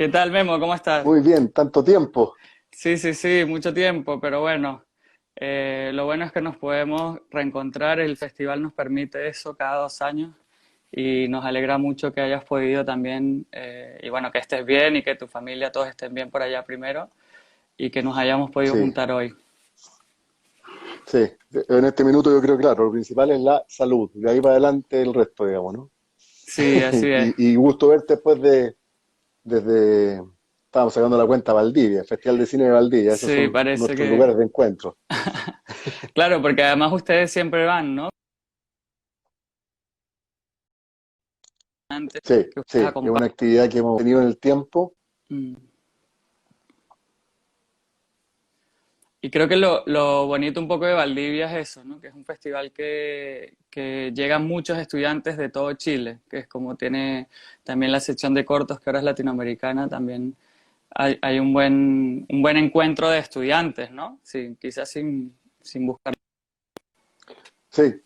¿Qué tal, Memo? ¿Cómo estás? Muy bien, tanto tiempo. Sí, sí, sí, mucho tiempo, pero bueno, lo bueno es que nos podemos reencontrar. El festival nos permite eso cada 2 años y nos alegra mucho que hayas podido también, y bueno, que estés bien y que tu familia todos estén bien por allá primero y que nos hayamos podido Sí, juntar hoy. sí. En este minuto yo creo, claro, lo principal es la salud. De ahí para adelante el resto, digamos, ¿no? Sí, así es. Y gusto verte después desde, estábamos sacando la cuenta Valdivia, Festival de Cine de Valdivia. Esos Sí, son parece nuestros que... lugares de encuentro. Claro, porque además ustedes siempre van, ¿no? Antes Sí, que sí, ustedes es acompañan. una actividad que hemos tenido en el tiempo. Y creo que lo bonito un poco de Valdivia es eso, ¿no? Que es un festival que llegan muchos estudiantes de todo Chile, que es como tiene también la sección de cortos, que ahora es latinoamericana, también hay un buen encuentro de estudiantes, ¿no? Sí, quizás sin buscar. Sí,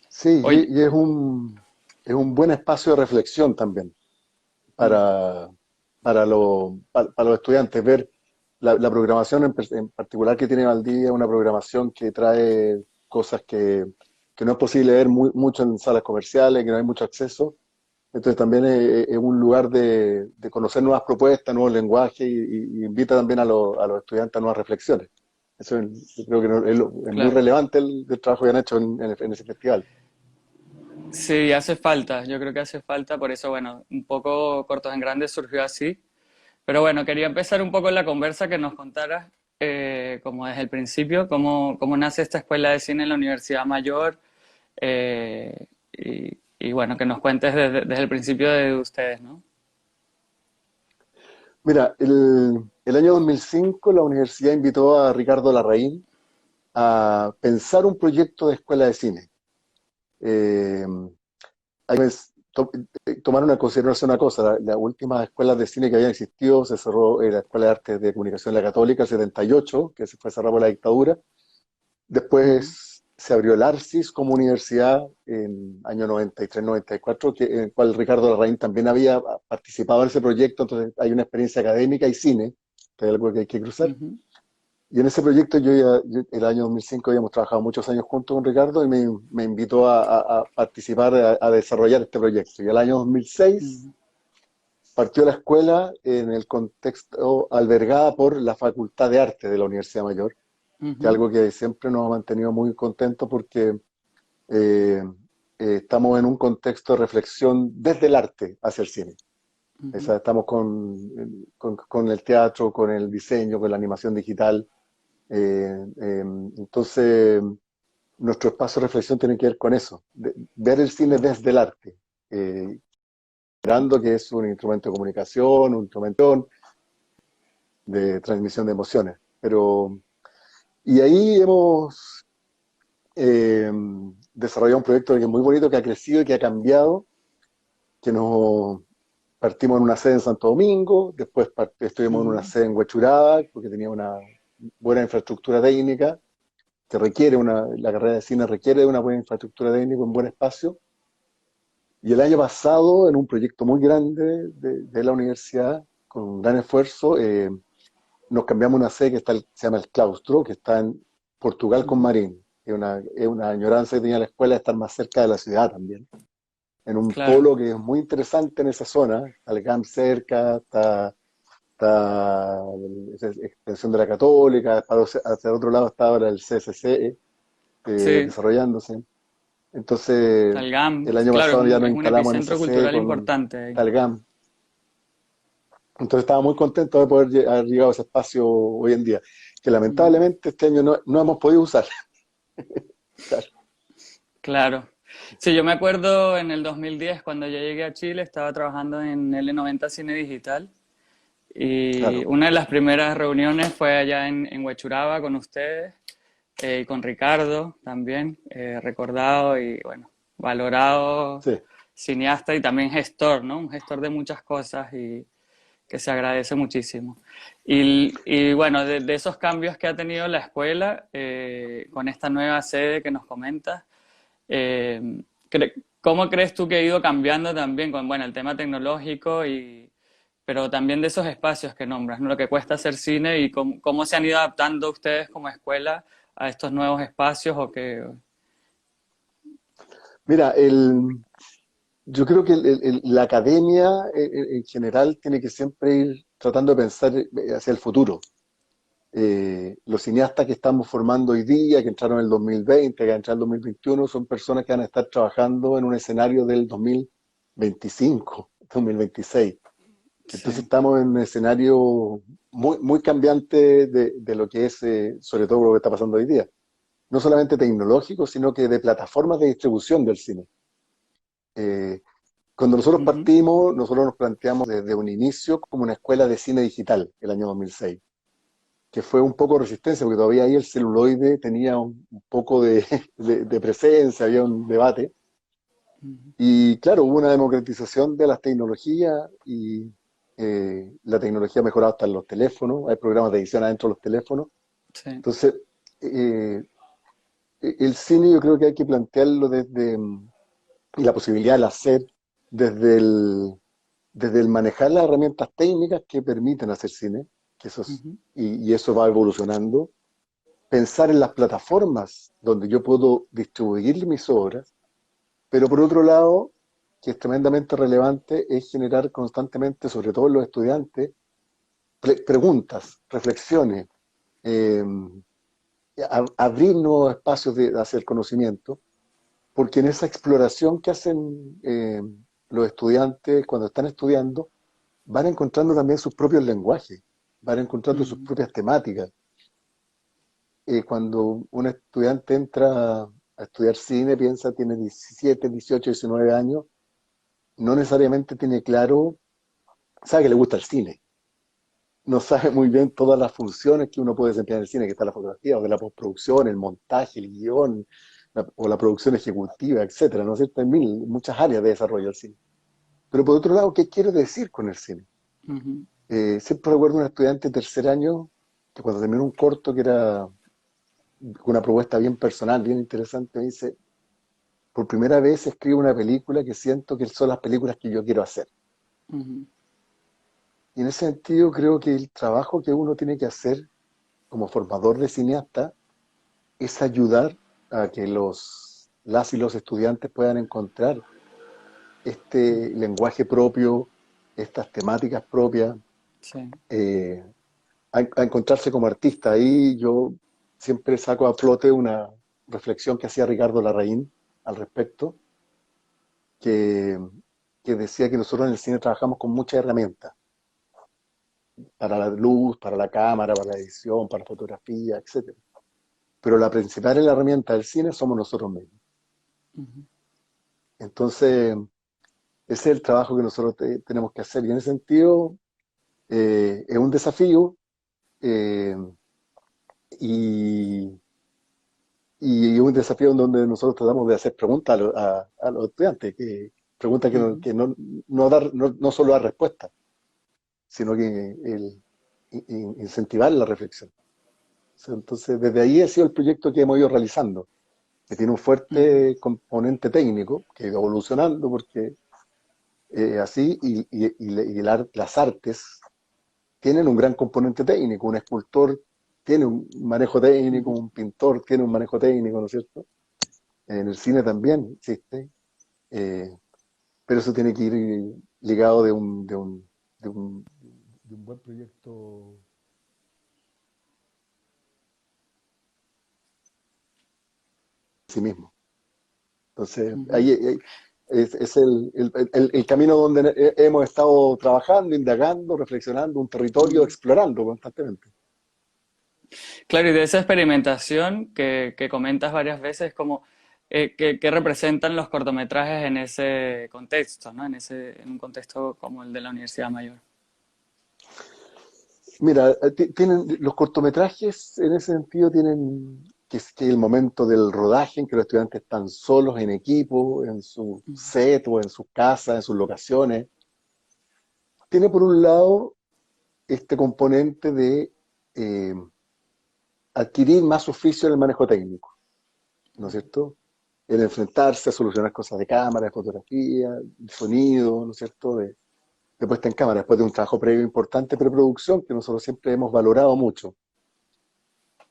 sí, Oye, es un buen espacio de reflexión también mm, para, para los estudiantes, ver la programación en particular que tiene Valdivia, es una programación que trae cosas que no es posible ver mucho en salas comerciales, que no hay mucho acceso. Entonces también es un lugar de conocer nuevas propuestas, nuevos lenguajes y invita también a los estudiantes a nuevas reflexiones. Eso yo creo que es muy claro. relevante el trabajo que han hecho en ese festival. Sí, hace falta, yo creo que hace falta, por eso, bueno, un poco Cortos en Grandes surgió así. Pero bueno, quería empezar un poco la conversa que nos contaras, como desde el principio, cómo nace esta escuela de cine en la Universidad Mayor, y bueno, que nos cuentes desde el principio de ustedes, ¿no? Mira, el año 2005 la universidad invitó a Ricardo Larraín a pensar un proyecto de escuela de cine. Eh, hay que tomar una consideración una cosa, la última escuela de cine que había existido se cerró la Escuela de Artes de Comunicación de la Católica, el 78, que se fue cerrado por la dictadura. Ujú, Después se abrió el ARCIS como universidad en año 93-94, en el cual Ricardo Larraín también había participado en ese proyecto, entonces hay una experiencia académica y cine, que es algo que hay que cruzar. ujú, Y en ese proyecto el año 2005 habíamos trabajado muchos años juntos con Ricardo y me invitó a participar, a desarrollar este proyecto. Y el año 2006 ujú, partió la escuela en el contexto albergada por la Facultad de Arte de la Universidad Mayor, que es ujú, algo que siempre nos ha mantenido muy contentos porque eh, estamos en un contexto de reflexión desde el arte hacia el cine. O ujú. sea, estamos con el teatro, con el diseño, con la animación digital. Entonces, nuestro espacio de reflexión tiene que ver con eso, ver el cine desde el arte, considerando que es un instrumento de comunicación, un instrumento de transmisión de emociones. Y ahí hemos eh, desarrollado un proyecto que es muy bonito, que ha crecido y que ha cambiado, que nos partimos en una sede en Santo Domingo, después estuvimos en una Ujú. sede en Huechuraba, porque tenía una buena infraestructura técnica, que requiere la carrera de cine requiere de una buena infraestructura técnica, un buen espacio. Y el año pasado, en un proyecto muy grande de la universidad, con un gran esfuerzo, nos cambiamos una sede se llama El Claustro, que está en Portugal con Ujú. Marín. Es una añoranza que tenía la escuela de estar más cerca de la ciudad también. En un Claro, polo que es muy interesante en esa zona. Está el GAM cerca, está esa extensión de la Católica, hacia el otro lado está ahora el CCC sí, desarrollándose. Entonces, Talgam, el año claro, pasado ya nos es un instalamos en esa epicentro sede cultural con importante ahí. Talgam. Entonces estaba muy contento de poder haber llegado a ese espacio hoy en día, que Ujú. lamentablemente este año no hemos podido usar. Claro. Claro. Sí, yo me acuerdo en el 2010, cuando yo llegué a Chile, estaba trabajando en L90 Cine Digital y Claro. una de las primeras reuniones fue allá en Huechuraba con ustedes, y con Ricardo también, recordado y bueno, valorado Sí. cineasta y también gestor, ¿no? Un gestor de muchas cosas y que se agradece muchísimo. Y bueno, de esos cambios que ha tenido la escuela, con esta nueva sede que nos comentas, eh, ¿Cómo crees tú que ha ido cambiando también con, bueno, el tema tecnológico y, pero también de esos espacios que nombras, ¿no? Lo que cuesta hacer cine y cómo se han ido adaptando ustedes como escuela a estos nuevos espacios o que... Mira, yo creo que la academia en general tiene que siempre ir tratando de pensar hacia el futuro. Los cineastas que estamos formando hoy día, que entraron en el 2020, que entraron en el 2021, son personas que van a estar trabajando en un escenario del 2025, 2026. Entonces Sí. estamos en un escenario muy cambiante de lo que es, sobre todo lo que está pasando hoy día. No solamente tecnológico, sino que de plataformas de distribución del cine. Eh, Cuando nosotros Ujú. partimos, nosotros nos planteamos desde un inicio como una escuela de cine digital, el año 2006, que fue un poco resistencia, porque todavía ahí el celuloide tenía un poco de presencia, había un debate. Ujú. Y claro, hubo una democratización de las tecnologías y la tecnología ha mejorado hasta en los teléfonos, hay programas de edición adentro de los teléfonos. Sí. Entonces, eh, el cine yo creo que hay que plantearlo desde, y la posibilidad de hacer desde desde el manejar las herramientas técnicas que permiten hacer cine, que Ujú. y eso va evolucionando, pensar en las plataformas donde yo puedo distribuir mis obras, pero por otro lado, que es tremendamente relevante, es generar constantemente, sobre todo en los estudiantes, preguntas, reflexiones, eh, abrir nuevos espacios hacia el conocimiento, porque en esa exploración que hacen los estudiantes cuando están estudiando, van encontrando también sus propios lenguajes, van encontrando sus Ujú. propias temáticas. Cuando un estudiante entra a estudiar cine, piensa, tiene 17, 18, 19 años, no necesariamente tiene claro, sabe que le gusta el cine, no sabe muy bien todas las funciones que uno puede desempeñar en el cine, que está la fotografía, o de la postproducción, el montaje, el guión, o la producción ejecutiva, etcétera, ¿no es cierto? Hay muchas áreas de desarrollo del cine. Pero por otro lado, ¿qué quiero decir con el cine? Ujú. Siempre recuerdo un estudiante de tercer año que cuando terminó un corto que era una propuesta bien personal, bien interesante, me dice, por primera vez escribo una película que siento que son las películas que yo quiero hacer. Ujú. Y en ese sentido creo que el trabajo que uno tiene que hacer como formador de cineasta es ayudar a que las y los estudiantes puedan encontrar este lenguaje propio, estas temáticas propias, Sí. eh, a encontrarse como artista. Ahí yo siempre saco a flote una reflexión que hacía Ricardo Larraín al respecto, que, que decía que nosotros en el cine trabajamos con muchas herramientas, para la luz, para la cámara, para la edición, para la fotografía, etcétera. Pero la principal herramienta del cine somos nosotros mismos. Ujú. Entonces, ese es el trabajo que nosotros tenemos que hacer. Y en ese sentido, es un desafío eh, y, y un desafío en donde nosotros tratamos de hacer preguntas a los estudiantes, preguntas Ujú. que no solo dar respuestas, sino que incentivar la reflexión. Entonces, desde ahí ha sido el proyecto que hemos ido realizando, que tiene un Ujú. fuerte componente técnico, que ha ido evolucionando porque así, las artes tienen un gran componente técnico. Un escultor tiene un manejo técnico, Ujú. un pintor tiene un manejo técnico, ¿no es cierto? En el cine también existe, eh, pero eso tiene que ir ligado de un, de un buen proyecto en sí mismo. Entonces, Ujú. ahí es el camino donde hemos estado trabajando, indagando, reflexionando, un territorio, Ujú. explorando constantemente. Claro, y de esa experimentación que comentas varias veces, como ¿qué representan los cortometrajes en ese contexto, ¿no? En un contexto como el de la Universidad Mayor. Mira, los cortometrajes en ese sentido tienen que el momento del rodaje en que los estudiantes están solos en equipo, en su Ujú. set o en sus casas, en sus locaciones. Tiene por un lado este componente de eh, adquirir más oficio en el manejo técnico, ¿no es cierto? el enfrentarse a solucionar cosas de cámara, de fotografía, de sonido, ¿no es cierto?, de puesta en cámara, después de un trabajo previo importante, preproducción, que nosotros siempre hemos valorado mucho.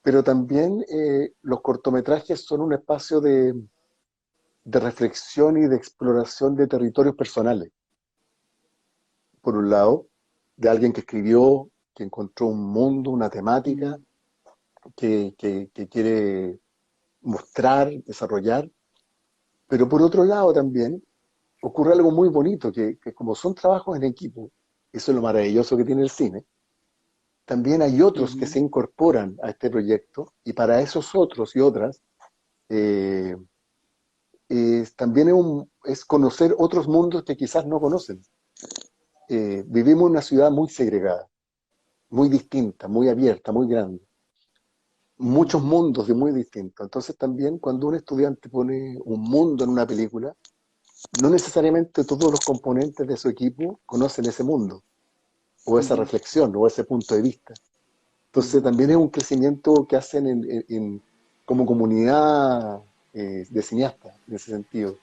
Pero también los cortometrajes son un espacio de reflexión y de exploración de territorios personales. Por un lado, de alguien que escribió, que encontró un mundo, una temática, Mm, que quiere mostrar, desarrollar, pero por otro lado también ocurre algo muy bonito, que como son trabajos en equipo, eso es lo maravilloso que tiene el cine, también hay otros que ujú, se incorporan a este proyecto y para esos otros y otras eh, también es conocer otros mundos que quizás no conocen. Vivimos en una ciudad muy segregada, muy distinta, muy abierta, muy grande. Muchos ujú, mundos de muy distintos. Entonces también cuando un estudiante pone un mundo en una película, no necesariamente todos los componentes de su equipo conocen ese mundo, o esa ujú, reflexión, o ese punto de vista. Entonces ujú, también es un crecimiento que hacen como comunidad de cineastas, en ese sentido,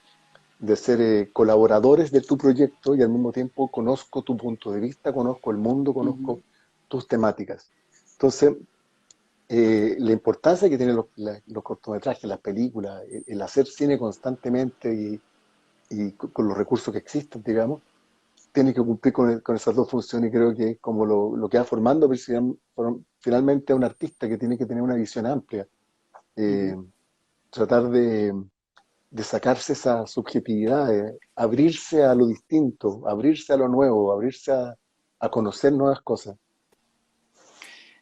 de ser colaboradores de tu proyecto y al mismo tiempo conozco tu punto de vista, conozco el mundo, ujú. conozco tus temáticas. Entonces, la importancia que tienen los cortometrajes, las películas, el hacer cine constantemente y con los recursos que existen, digamos, tiene que cumplir con esas dos funciones y creo que es como lo que va formando finalmente a un artista que tiene que tener una visión amplia, eh, Ujú. tratar de sacarse esa subjetividad, abrirse a lo distinto, abrirse a lo nuevo, abrirse a conocer nuevas cosas.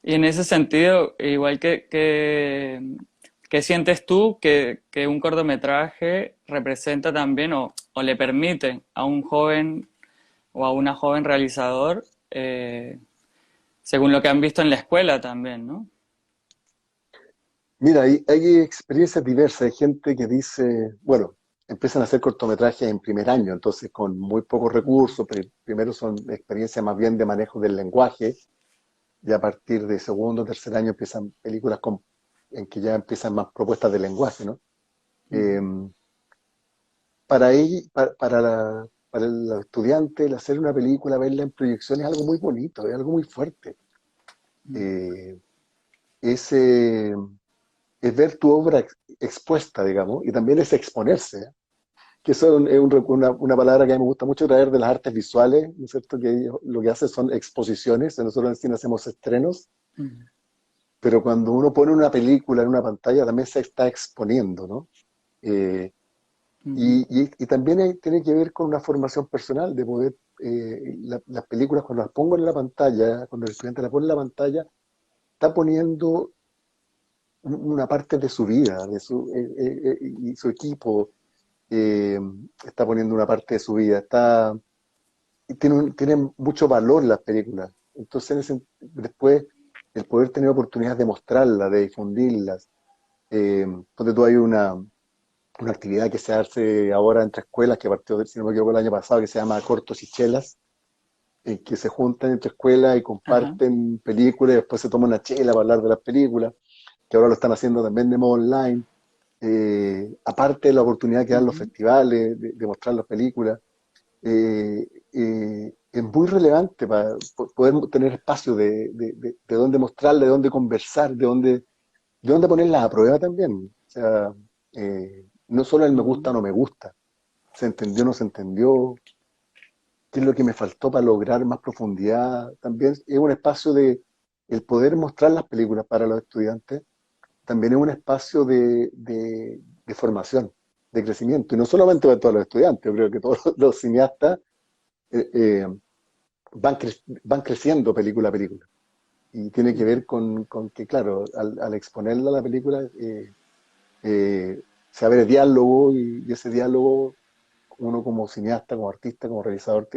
Y en ese sentido, igual ¿qué sientes tú que un cortometraje representa también o le permite a un joven o a una joven realizador, según lo que han visto en la escuela también, ¿no? Mira, hay experiencias diversas. Hay gente que dice, bueno, empiezan a hacer cortometrajes en primer año, entonces con muy pocos Ujú, recursos. Primero son experiencias más bien de manejo del lenguaje, y a partir de segundo o tercer año empiezan películas en que ya empiezan más propuestas de lenguaje, ¿no? Eh, ujú, para el estudiante, el hacer una película, verla en proyección es algo muy bonito, es algo muy fuerte. ujú, Eh, es, eh, es ver tu obra expuesta, digamos, y también es exponerse, ¿eh? Que eso es una palabra que a mí me gusta mucho traer de las artes visuales, ¿no es cierto? Que ellos lo que hacen son exposiciones, nosotros en cine hacemos estrenos, ujú, pero cuando uno pone una película en una pantalla también se está exponiendo, ¿no? Eh, ujú, y también tiene que ver con una formación personal, de poder, las películas cuando las pongo en la pantalla, cuando el estudiante la pone en la pantalla, está poniendo una parte de su vida, y su equipo eh, está poniendo una parte de su vida, tienen mucho valor las películas. Entonces, después, el poder tener oportunidades de mostrarlas, de difundirlas, donde tú hay una actividad que se hace ahora entre escuelas, que partió, si no me equivoco, el año pasado, que se llama Cortos y Chelas, en que se juntan entre escuelas y ajá, comparten películas y después se toman una chela para hablar de las películas, que ahora lo están haciendo también de modo online. Aparte de la oportunidad que dan los ujú, festivales de mostrar las películas, es muy relevante para poder tener espacio de dónde mostrarla, de dónde conversar, de dónde ponerla a prueba también. O sea, no solo el me gusta ujú, o no me gusta, se entendió o no se entendió, qué es lo que me faltó para lograr más profundidad. También es un espacio el poder mostrar las películas para los estudiantes, también es un espacio de formación, de crecimiento, y no solamente para todos los estudiantes, yo creo que todos los cineastas eh, eh, van creciendo película a película. Y tiene que ujú, ver con que, claro, al exponerla a la película, se abre diálogo y ese diálogo, uno como cineasta, como artista, como realizador,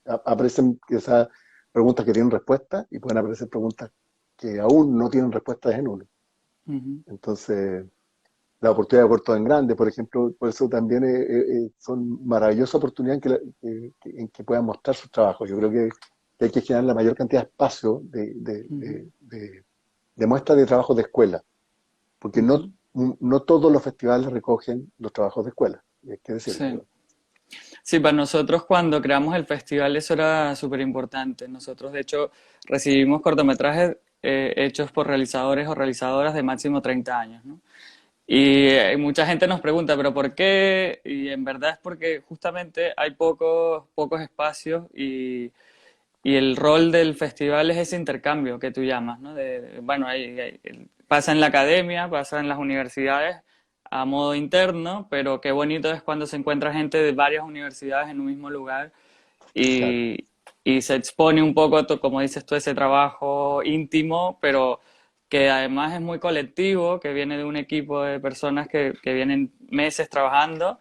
aparecen esas preguntas que tienen respuesta y pueden aparecer preguntas que aún no tienen respuestas en uno. ujú, Entonces, la oportunidad de Puerto en Grande, por ejemplo, por eso también son maravillosas oportunidades en que puedan mostrar sus trabajos. Yo creo que hay que generar la mayor cantidad de espacio ujú, de muestras de trabajos de escuela, porque ujú. no todos los festivales recogen los trabajos de escuela, hay que Sí. decirlo. Sí, para nosotros cuando creamos el festival eso era súper importante. Nosotros, de hecho, recibimos cortometrajes hechos por realizadores o realizadoras de máximo 30 años, ¿no? Y mucha gente nos pregunta, ¿pero por qué? Y en verdad es porque justamente hay pocos espacios y el rol del festival es ese intercambio que tú llamas, ¿no? Bueno, pasa en la academia, pasa en las universidades a modo interno, pero qué bonito es cuando se encuentra gente de varias universidades en un mismo lugar Claro, y se expone un poco, como dices tú, ese trabajo íntimo, pero que además es muy colectivo, que viene de un equipo de personas que vienen meses trabajando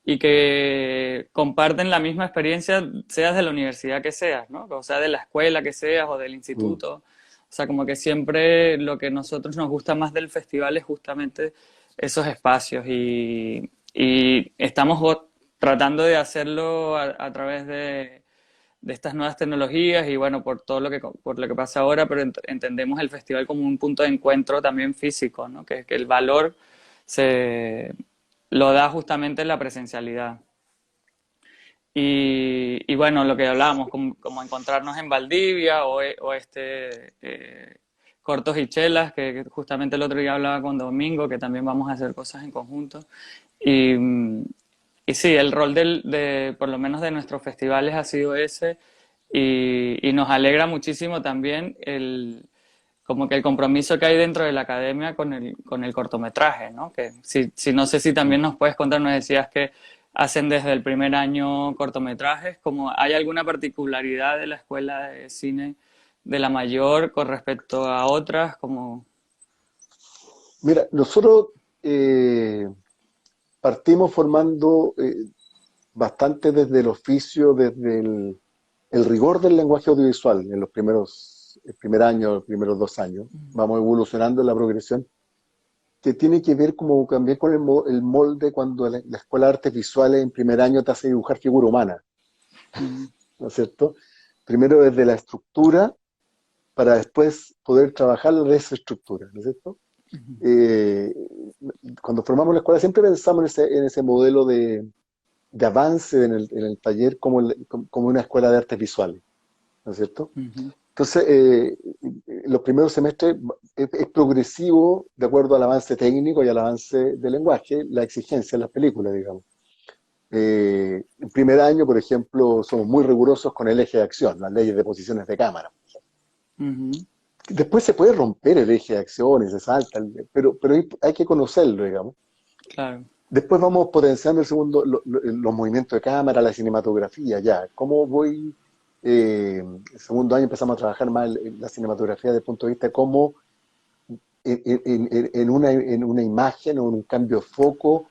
y que comparten la misma experiencia, seas de la universidad que seas, ¿no? O sea, de la escuela que seas o del mm, instituto. O sea, como que siempre lo que a nosotros nos gusta más del festival es justamente esos espacios y estamos tratando de hacerlo a través de estas nuevas tecnologías y bueno, por lo que pasa ahora, pero entendemos el festival como un punto de encuentro también físico, ¿no? Que el valor se lo da justamente la presencialidad. Y bueno, lo que hablábamos, como encontrarnos en Valdivia o Cortos y Chelas, que justamente el otro día hablaba con Domingo, que también vamos a hacer cosas en conjunto. Y, y sí, el rol por lo menos de nuestros festivales ha sido ese y nos alegra muchísimo también como que el compromiso que hay dentro de la academia con el cortometraje, ¿no? Que si no sé si también mm. nos puedes contar, nos decías que hacen desde el primer año cortometrajes, como ¿hay alguna particularidad de la escuela de cine de la mayor con respecto a otras? Como... Mira, nosotros eh, partimos formando bastante desde el oficio, desde el rigor del lenguaje audiovisual en el primer año, los primeros 2 años. Vamos evolucionando en la progresión, que tiene que ver como también con el molde cuando la Escuela de Artes Visuales en primer año te hace dibujar figura humana, Ujú, ¿no es cierto? Primero desde la estructura para después poder trabajar la desestructura, ¿no es cierto? ujú, Eh, Cuando formamos la escuela siempre pensamos en ese modelo de avance en el taller como, como una escuela de artes visuales, ¿no es cierto? ujú, Entonces, los primeros semestres es progresivo de acuerdo al avance técnico y al avance del lenguaje, la exigencia en las películas, digamos. En primer año, por ejemplo, somos muy rigurosos con el eje de acción, las leyes de posiciones de cámara. ujú, Después se puede romper el eje de acción y se salta, pero hay que conocerlo, digamos. claro. Después vamos potenciando el segundo, los movimientos de cámara, la cinematografía, ya. ¿Cómo voy? El segundo año empezamos a trabajar más en la cinematografía desde el punto de vista de cómo en una imagen o en un cambio de foco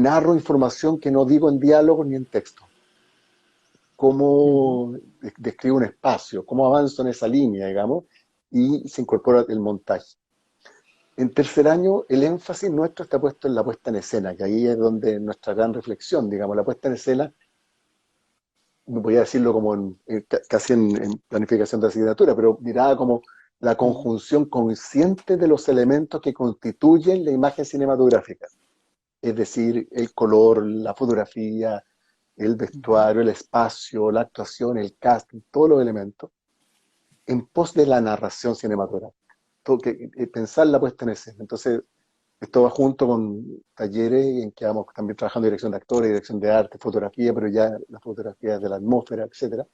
narro información que no digo en diálogo ni en texto. Ujú, Cómo describo un espacio, cómo avanzo en esa línea, digamos, y se incorpora el montaje. En tercer año, el énfasis nuestro está puesto en la puesta en escena, que ahí es donde nuestra gran reflexión, digamos, la puesta en escena, voy a decirlo como casi en planificación de asignatura, pero mirada como la ujú, conjunción consciente de los elementos que constituyen la imagen cinematográfica, es decir, el color, la fotografía, el ujú, vestuario, el espacio, la actuación, el casting, todos los elementos, en pos de la narración cinematográfica. Pensar la puesta en escena. Entonces, esto va junto con talleres en que vamos también trabajando dirección de actores, dirección de arte, fotografía, pero ya la fotografía de la atmósfera, etcétera.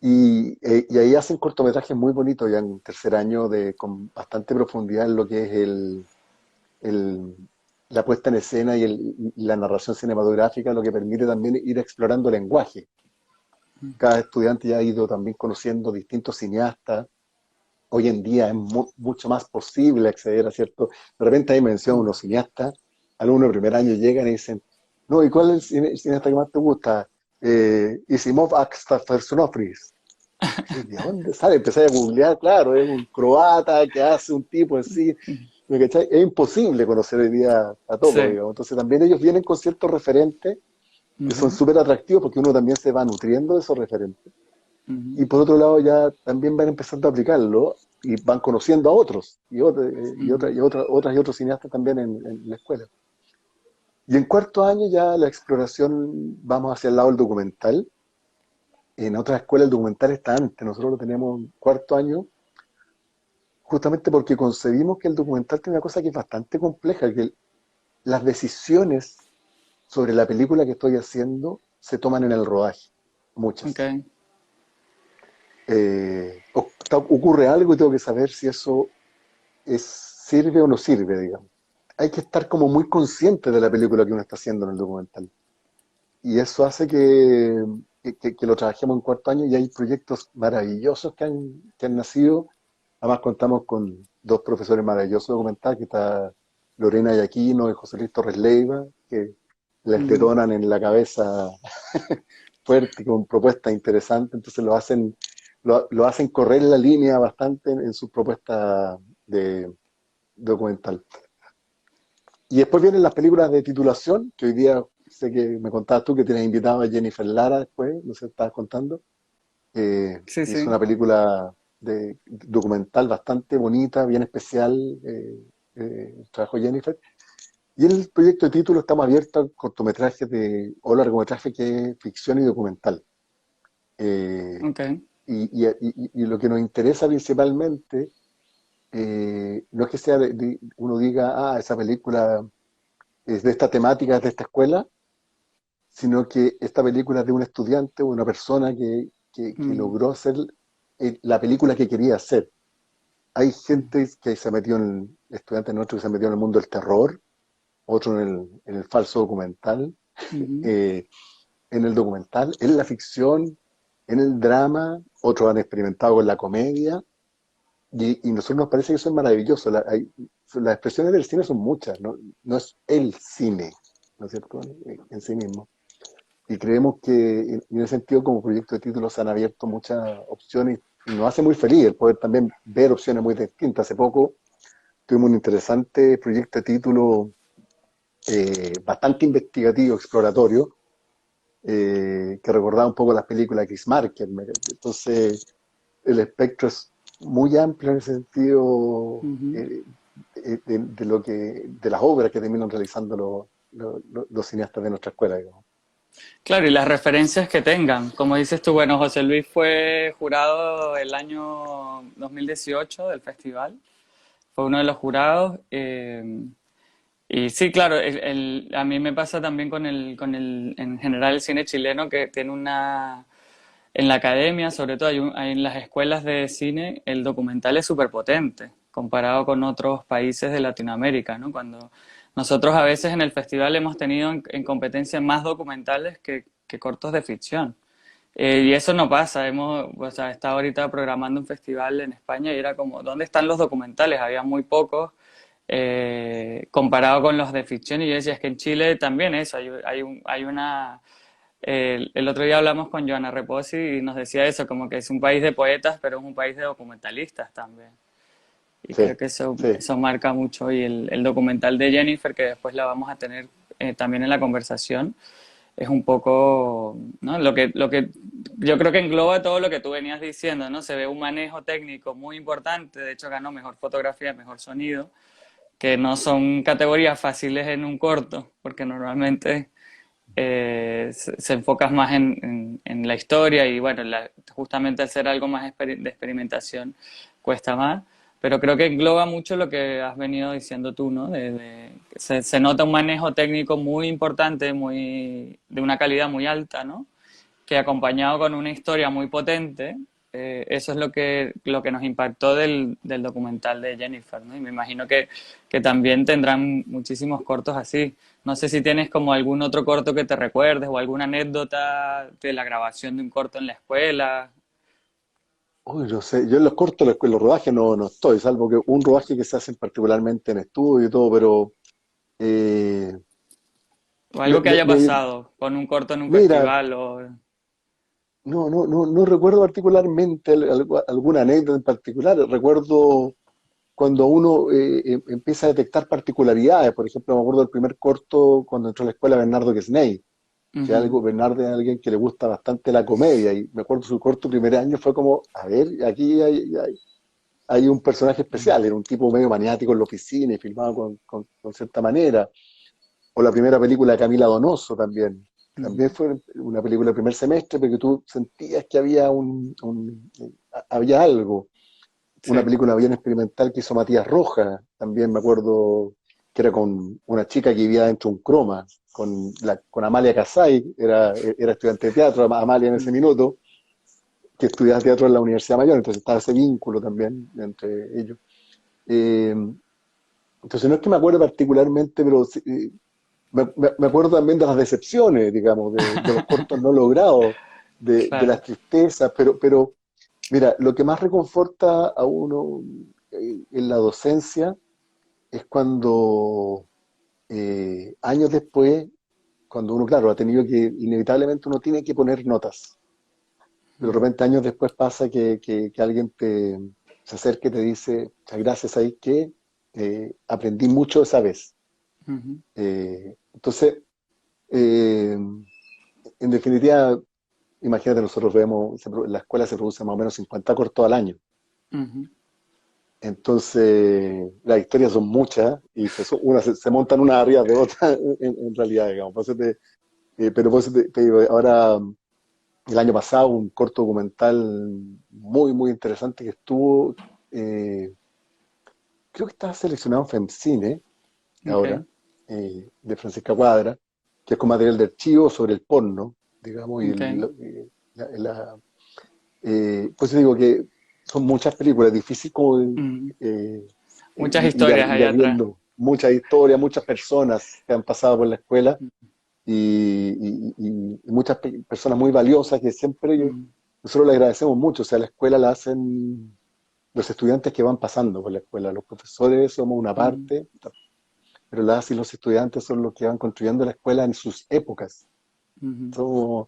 Y ahí hacen cortometrajes muy bonitos ya en tercer año con bastante profundidad en lo que es el- la puesta en escena y la narración cinematográfica, lo que permite también ir explorando lenguaje. Cada estudiante ya ha ido también conociendo distintos cineastas. Hoy en día es mucho más posible acceder a cierto. De repente hay mención a ujú. unos cineastas, alumnos de primer año llegan y dicen, no, ¿y cuál es el cineasta que más te gusta? Isimov Axtafersunofris. ¿De dónde sale? Empecé a googlear, claro, es un croata que hace un tipo así. ¿Me cachai? Es imposible conocer hoy día a todos, Sí. digamos. Entonces también ellos vienen con ciertos referentes que son Ujú, súper atractivos porque uno también se va nutriendo de esos referentes. ujú, Y por otro lado ya también van empezando a aplicarlo. y van conociendo a otros, Ujú. otras y otros cineastas también en la escuela. Y en cuarto año ya la exploración vamos hacia el lado del documental. En otras escuelas el documental está antes, nosotros lo tenemos en cuarto año, justamente porque concebimos que el documental tiene una cosa que es bastante compleja, que las decisiones sobre la película que estoy haciendo se toman en el rodaje, muchas. Ok. Ocurre algo y tengo que saber si eso sirve o no sirve, digamos. Hay que estar como muy consciente de la película que uno está haciendo en el documental. Y eso hace que lo trabajemos en cuarto año y hay proyectos maravillosos que han nacido. Además contamos con dos profesores maravillosos de documental, que está Lorena Yaquino y José Luis Torres Leiva, que les Ujú. detonan en la cabeza fuerte y con propuestas interesantes, entonces lo hacen correr la línea bastante en su propuesta de documental. Y después vienen las películas de titulación, que hoy día sé que me contabas tú que tienes invitado a Jennifer Lara después, no sé, estabas contando. Sí, Hizo sí. una película documental bastante bonita, bien especial, el trabajo de Jennifer. Y en el proyecto de título estamos abiertos a cortometrajes o largometrajes que es ficción y documental. Eh, Ok. y lo que nos interesa principalmente, no es que sea uno diga, esa película es de esta temática, es de esta escuela, sino que esta película es de un estudiante o una persona que Mm. logró hacer la película que quería hacer. Hay gente que se metió estudiantes nuestros que se metió en el mundo del terror, otro en el falso documental, Ujú. eh, en el documental, en la ficción, en el drama, otros han experimentado con la comedia, y nosotros nos parece que eso es maravilloso. Las expresiones del cine son muchas, ¿no? No es el cine, ¿no es cierto? En sí mismo. Y creemos que en ese sentido, como proyecto de título, se han abierto muchas opciones y nos hace muy feliz el poder también ver opciones muy distintas. Hace poco tuvimos un interesante proyecto de título bastante investigativo, exploratorio, que recordaba un poco las películas de Chris Marker. Entonces, el espectro es muy amplio en ese sentido, Ujú. de las obras que terminan realizando los cineastas de nuestra escuela, digamos. Claro, y las referencias que tengan. Como dices tú, bueno, José Luis fue jurado el año 2018 del festival. Fue uno de los jurados. Y sí, claro, a mí me pasa también en general el cine chileno que tiene una, en la academia, sobre todo hay en las escuelas de cine, el documental es súper potente comparado con otros países de Latinoamérica, ¿no? Cuando nosotros a veces en el festival hemos tenido en competencia más documentales que cortos de ficción. Y eso no pasa, o sea, estado ahorita programando un festival en España y era como, ¿dónde están los documentales? Había muy pocos comparado con los de ficción y yo decía, es que en Chile también eso, hay una... el otro día hablamos con Joana Reposi y nos decía eso, como que es un país de poetas, pero es un país de documentalistas también. Y Sí, creo que sí. eso marca mucho. Y el documental de Jennifer, que después la vamos a tener también en la conversación, es un poco, ¿no? Lo que yo creo que engloba todo lo que tú venías diciendo, ¿no? Se ve un manejo técnico muy importante, de hecho ganó mejor fotografía, mejor sonido, que no son categorías fáciles en un corto, porque normalmente se enfocas más en la historia y bueno, justamente hacer algo más de experimentación cuesta más, pero creo que engloba mucho lo que has venido diciendo tú, ¿no? Se nota un manejo técnico muy importante, de una calidad muy alta, ¿no? Que acompañado con una historia muy potente, eso es lo que nos impactó del documental de Jennifer, ¿no? Y me imagino que también tendrán muchísimos cortos así. No sé si tienes como algún otro corto que te recuerdes o alguna anécdota de la grabación de un corto en la escuela. Uy, no sé, yo en los cortos, en los rodajes no estoy, salvo que un rodaje que se hace particularmente en estudio y todo, pero eh, O algo que haya me, pasado con un corto en un mira, festival o... no recuerdo particularmente alguna anécdota en particular. Recuerdo cuando uno empieza a detectar particularidades. Por ejemplo, me acuerdo del primer corto cuando entró a la escuela Bernardo Quesney, que Ujú. Bernardo es alguien que le gusta bastante la comedia, y me acuerdo su corto primer año fue como, a ver, aquí hay un personaje especial, era un tipo medio maniático en la oficina y filmado con cierta manera. O la primera película de Camila Donoso también. También Ujú. fue una película del primer semestre, porque tú sentías que había había algo. Una Sí. película bien experimental que hizo Matías Rojas, también me acuerdo que era con una chica que vivía dentro de un croma, con Amalia Casay, era estudiante de teatro, Amalia en ese Mm. minuto, que estudiaba teatro en la Universidad Mayor, entonces estaba ese vínculo también entre ellos. Eh, entonces no es que me acuerde particularmente, pero sí, me acuerdo también de las decepciones, digamos, de los cortos no logrados, de Claro. las tristezas, pero mira, lo que más reconforta a uno en la docencia es cuando años después, cuando uno, claro, ha tenido que, inevitablemente uno tiene que poner notas, pero de Mm. repente años después pasa que alguien se acerca y te dice, "Muchas gracias, ahí que aprendí mucho esa vez". Ujú. Entonces, eh, en definitiva, imagínate, nosotros vemos, en la escuela se producen más o menos 50 cortos al año. Ujú. Entonces, las historias son muchas y se montan unas arriba de otras en realidad, digamos. Pero por eso te digo, ahora, el año pasado, un corto documental muy, muy interesante que estuvo, eh, creo que estaba seleccionado en FEMCINE Ok. ahora, de Francisca Cuadra, que es con material de archivo sobre el porno, digamos, Ok. pues digo que son muchas películas, difícil como Mm. eh, Muchas historias ir ahí atrás. viendo muchas historias, muchas personas que han pasado por la escuela y muchas personas muy valiosas que siempre Mm. nosotros le agradecemos mucho. O sea, la escuela la hacen los estudiantes que van pasando por la escuela. Los profesores somos una Mm. parte, pero las y los estudiantes son los que van construyendo la escuela en sus épocas. Ujú. Somos-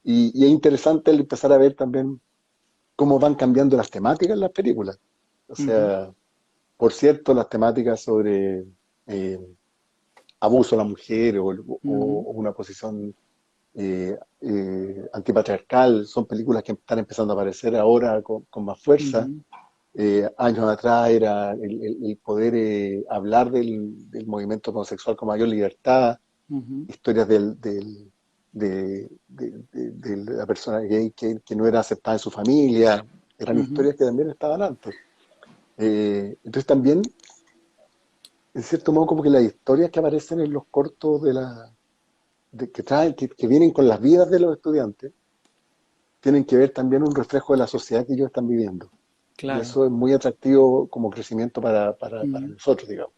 y es interesante el empezar a ver también cómo van cambiando las temáticas en las películas. O Ujú. sea, por cierto, las temáticas sobre eh, abuso a la mujer Ujú. o una posición antipatriarcal son películas que están empezando a aparecer ahora con más fuerza. Ujú. Años atrás era el poder hablar del movimiento homosexual con mayor libertad, Ujú. historias de la persona gay que no era aceptada en su familia, eran Ujú. historias que también estaban antes. Entonces también, en cierto modo, como que las historias que aparecen en los cortos que traen, que vienen con las vidas de los estudiantes, tienen que ver también un reflejo de la sociedad que ellos están viviendo. Y Claro. eso es muy atractivo como crecimiento para Ujú. nosotros, digamos.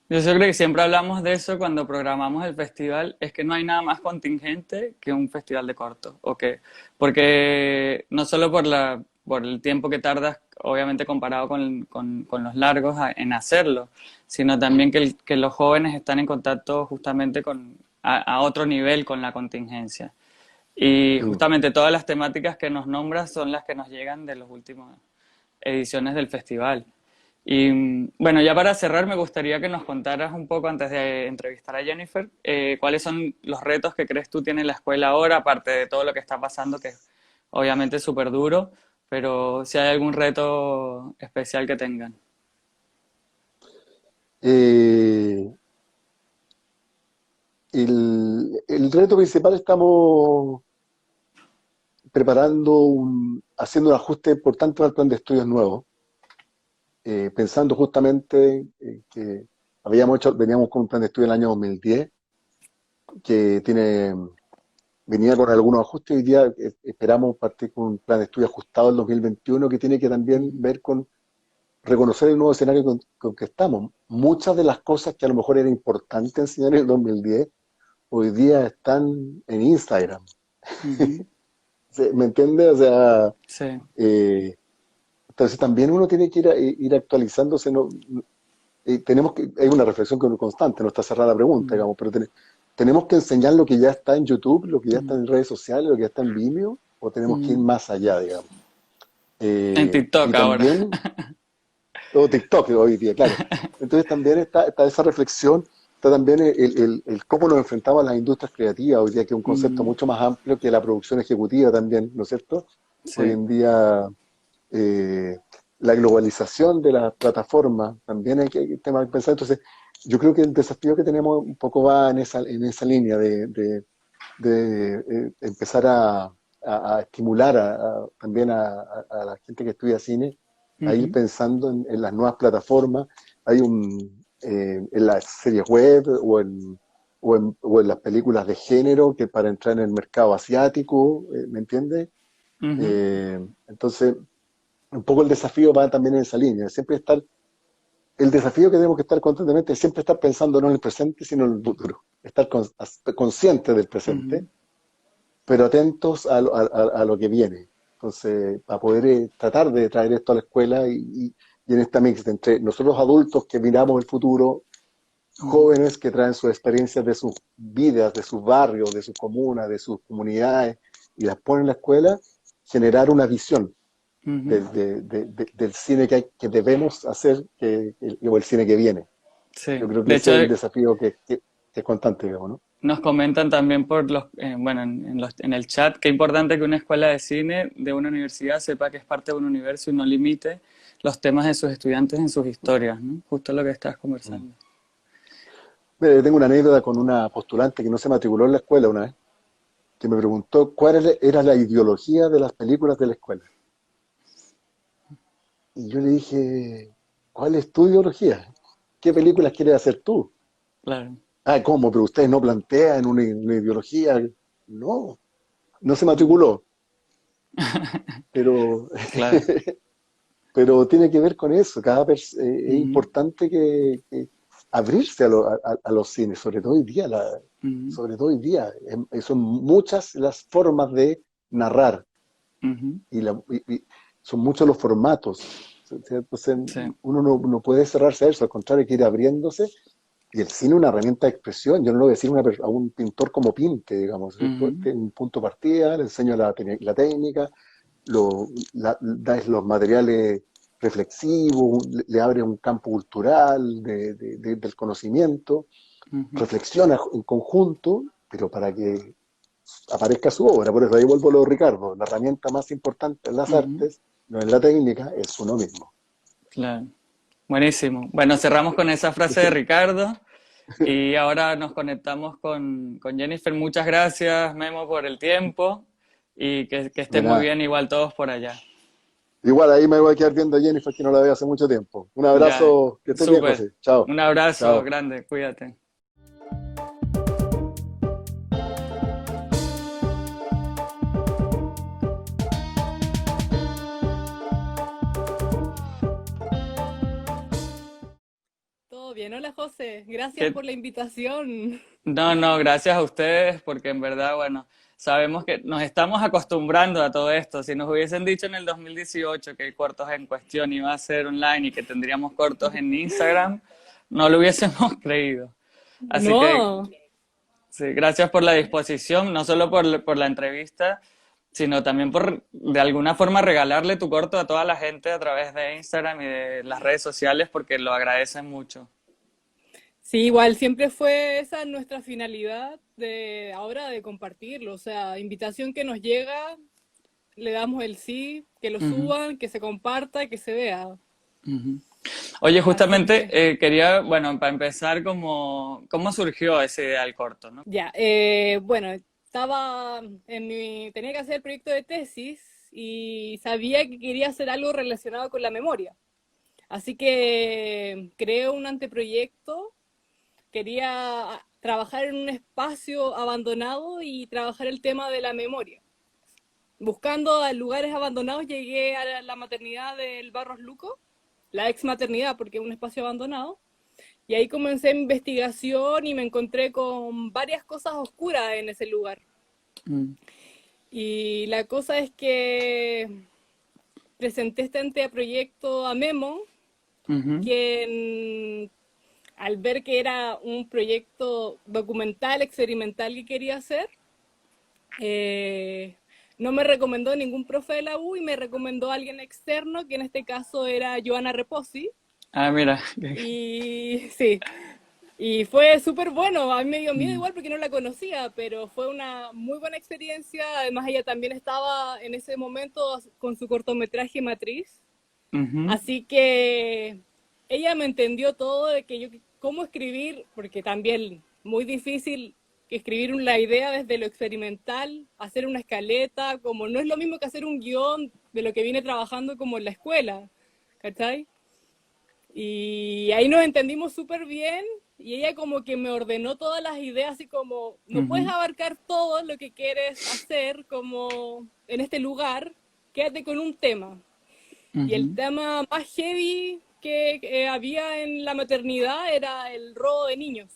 Yo creo que siempre hablamos de eso cuando programamos el festival, es que no hay nada más contingente que un festival de cortos, porque no solo por el tiempo que tardas, obviamente comparado con los largos en hacerlo, sino también que los jóvenes están en contacto justamente a otro nivel con la contingencia. Y Mm. justamente todas las temáticas que nos nombras son las que nos llegan de las últimas ediciones del festival. Y bueno, ya para cerrar, me gustaría que nos contaras un poco, antes de entrevistar a Jennifer, cuáles son los retos que crees tú tiene la escuela ahora, aparte de todo lo que está pasando, que es obviamente súper duro, pero si hay algún reto especial que tengan. Eh, el reto principal estamos haciendo un ajuste importante al plan de estudios nuevo, pensando justamente que veníamos con un plan de estudio en el año 2010 que venía con algunos ajustes. Hoy día esperamos partir con un plan de estudio ajustado en 2021 que tiene que también Ujú. ver con reconocer el nuevo escenario con que estamos. Muchas de las cosas que a lo mejor era importante enseñar en el 2010, hoy día están en Instagram. Ujú. ¿Me entiendes? O sea, Sí. eh, entonces también uno tiene que ir actualizándose. ¿No? Hay una reflexión constante, no está cerrada la pregunta, Mm. digamos, pero tenemos que enseñar lo que ya está en YouTube, lo que ya está Mm. en redes sociales, lo que ya está en Vimeo, o tenemos que ir Mm. más allá, digamos. En Y TikTok ahora. también, o TikTok hoy día, claro. Entonces también está esa reflexión, está también el cómo nos enfrentamos a las industrias creativas hoy día, que es un concepto Mm. mucho más amplio que la producción ejecutiva también, ¿no es cierto? Hoy Sí. en día eh, la globalización de las plataformas, también hay que tener que pensar. Entonces, yo creo que el desafío que tenemos un poco va en esa línea de empezar a estimular también a la gente que estudia cine a ir Ujú, pensando en las nuevas plataformas. Hay en las series web o en las películas de género que para entrar en el mercado asiático, ¿me entiendes? ujú. Entonces, un poco el desafío va también en esa línea, siempre estar, el desafío que tenemos que estar constantemente es siempre estar pensando no en el presente, sino en el futuro, estar consciente del presente, Ujú, pero atentos a lo que viene. Entonces, para poder tratar de traer esto a la escuela y en esta mix entre nosotros adultos que miramos el futuro, ujú, jóvenes que traen sus experiencias de sus vidas, de sus barrios, de sus comunas, de sus comunidades, y las ponen en la escuela, generar una visión ujú. del cine que debemos hacer o el cine que viene. Yo Sí, creo que de hecho ese es el desafío que es constante, digamos, ¿no? nos comentan también por bueno, en el chat que es importante que una escuela de cine de una universidad sepa que es parte de un universo y no limite los temas de sus estudiantes en sus historias, ¿no? Justo lo que estás Mm. conversando. Mira, yo tengo una anécdota con una postulante que no se matriculó en la escuela una vez, que me preguntó cuál era la ideología de las películas de la escuela. Y yo le dije, ¿cuál es tu ideología? ¿Qué películas quieres hacer tú? Claro, Ah, ¿cómo? Pero ustedes no plantean una ideología. No, no se mm, matriculó, pero, claro. pero tiene que ver con eso. Es Ujú, importante que abrirse a los cines, sobre todo hoy día. ujú, Sobre todo hoy día. Son muchas las formas de narrar ujú. y son muchos los formatos. Entonces, Sí. uno no puede cerrarse a eso, al contrario, hay que ir abriéndose. Y el cine es una herramienta de expresión. Yo no le voy a decir a un pintor como pinte, digamos. Ujú, Tiene un punto de partida, le enseño la técnica, das los materiales reflexivos, le abre un campo cultural del conocimiento, ujú. reflexiona en conjunto, pero para que aparezca su obra. Por eso ahí vuelvo a lo de Ricardo. La herramienta más importante en las Ujú, artes, no en la técnica, es uno mismo. claro. Buenísimo. Bueno, cerramos con esa frase de Ricardo y ahora nos conectamos con Jennifer. Muchas gracias, Memo, por el tiempo y que De estén muy nada. bien igual todos por allá. Igual ahí me voy a quedar viendo a Jennifer, que no la veo hace mucho tiempo. Un Ya, abrazo, que estés bien, súper. José. Chao. Un abrazo Chao. grande, cuídate. Todo bien, hola José, gracias Que por la invitación. No, no, gracias a ustedes, porque en verdad, bueno, sabemos que nos estamos acostumbrando a todo esto. Si nos hubiesen dicho en el 2018 que el cortos en cuestión iba a ser online y que tendríamos cortos en Instagram, no lo hubiésemos creído. Así que No, sí, gracias por la disposición, no solo por la entrevista, sino también por de alguna forma regalarle tu corto a toda la gente a través de Instagram y de las redes sociales, porque lo agradecen mucho. sí, igual siempre fue esa nuestra finalidad de ahora de compartirlo, o sea, invitación que nos llega, le damos el sí, que lo Ujú, suban, que se comparta, que se vea. ujú. Oye, Así justamente que, quería, bueno, para empezar, ¿cómo surgió esa idea del corto, ¿no? ya, bueno, tenía que hacer el proyecto de tesis y sabía que quería hacer algo relacionado con la memoria. Así que creé un anteproyecto. Quería trabajar en un espacio abandonado y trabajar el tema de la memoria. Buscando lugares abandonados llegué a la maternidad del Barros Luco, la ex maternidad porque es un espacio abandonado, y ahí comencé investigación y me encontré con varias cosas oscuras en ese lugar. Mm, Y la cosa es que presenté este anteproyecto a Memo, ujú, quien al ver que era un proyecto documental, experimental que quería hacer, eh, no me recomendó ningún profe de la U y me recomendó a alguien externo, que en este caso era Joana Reposi. Ah, mira. Y sí, y fue súper bueno. A mí me dio miedo Mm, igual porque no la conocía, pero fue una muy buena experiencia. Además, ella también estaba en ese momento con su cortometraje Matriz. Ujú, Así que ella me entendió todo de que yo, cómo escribir, porque también muy difícil escribir una idea desde lo experimental, hacer una escaleta, como no es lo mismo que hacer un guión de lo que viene trabajando como en la escuela, ¿cachai? Y ahí nos entendimos súper bien y ella como que me ordenó todas las ideas, así como, no puedes ujú, abarcar todo lo que quieres hacer como en este lugar, quédate con un tema. Y el ujú, tema más heavy que había en la maternidad era el robo de niños.